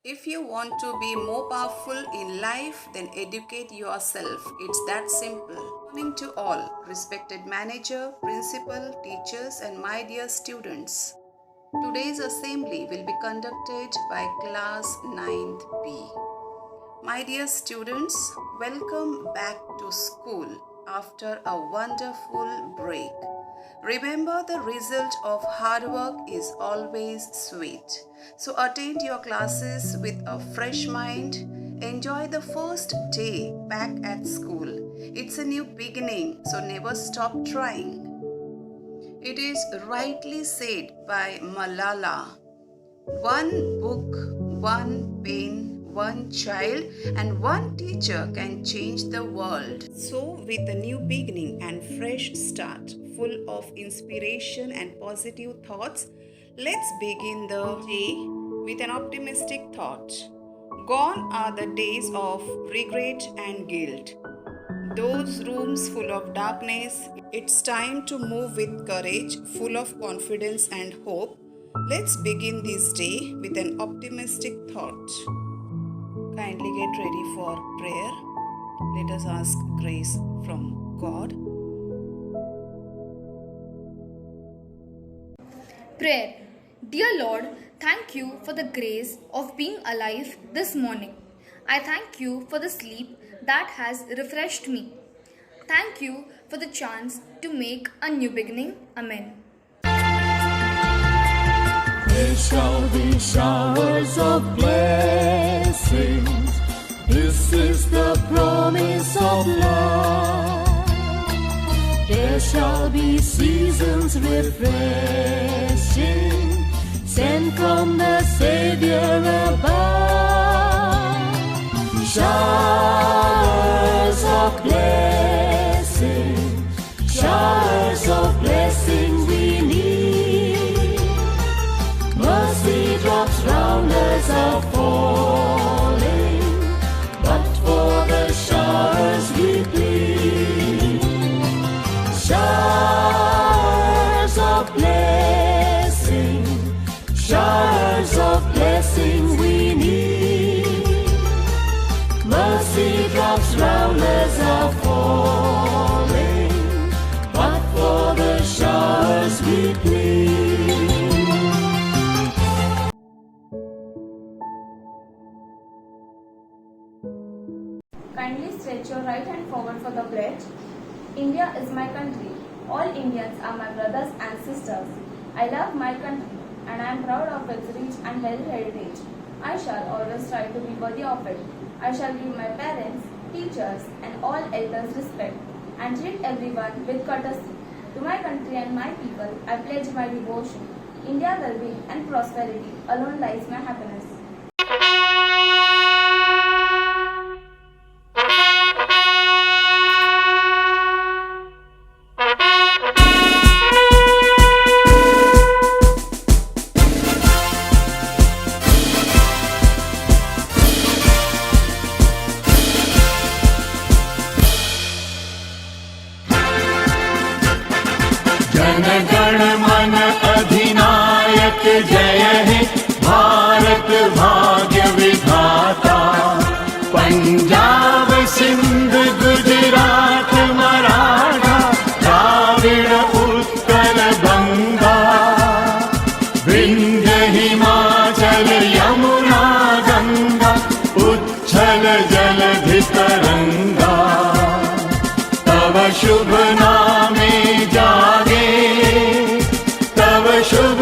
If you want to be more powerful in life, then educate yourself. It's that simple. Good morning to all, respected manager, principal, teachers, and my dear students. Today's assembly will be conducted by class 9th B. My dear students, welcome back to school after a wonderful break. Remember, the result of hard work is always sweet. So attend your classes with a fresh mind. Enjoy the first day back at school. It's a new beginning, so never stop trying. It is rightly said by Malala, one book, one pen, one child and one teacher can change the world. So with a new beginning and fresh start, full of inspiration and positive thoughts, let's begin the day with an optimistic thought. Gone are the days of regret and guilt. Those rooms full of darkness. It's time to move with courage, full of confidence and hope. Let's begin this day with an optimistic thought. Kindly get ready for prayer. Let us ask grace from God. Prayer. Dear Lord, thank you for the grace of being alive this morning. I thank you for the sleep that has refreshed me. Thank you for the chance to make a new beginning. Amen. There shall be showers of blessings. This is the promise of love. There shall be seasons refreshing, sent from the Savior above. Showers of blessing, showers of blessing we need. Mercy drops round us are falling, but for the showers we plead. Showers of blessing, showers of blessing we need. Mercy drops round us are falling, but for the showers we plead. Kindly stretch your right hand forward for the pledge. India is my country. All Indians are my brothers and sisters. I love my country and I am proud of its rich and healthy heritage. I shall always try to be worthy of it. I shall give my parents, teachers and all elders respect and treat everyone with courtesy. To my country and my people, I pledge my devotion. India well-being and prosperity alone lies my happiness. जनगण मन अधिनायक जय हे भारत भाग्य विधाता। पंजाब सिंध गुजरात मराठा द्राविड़ उत्कल गंगा। विंध्य हिमाचल यमुना गंगा उच्छल जलधि तरंगा। तव शुभ नामे जागे, तव शुभ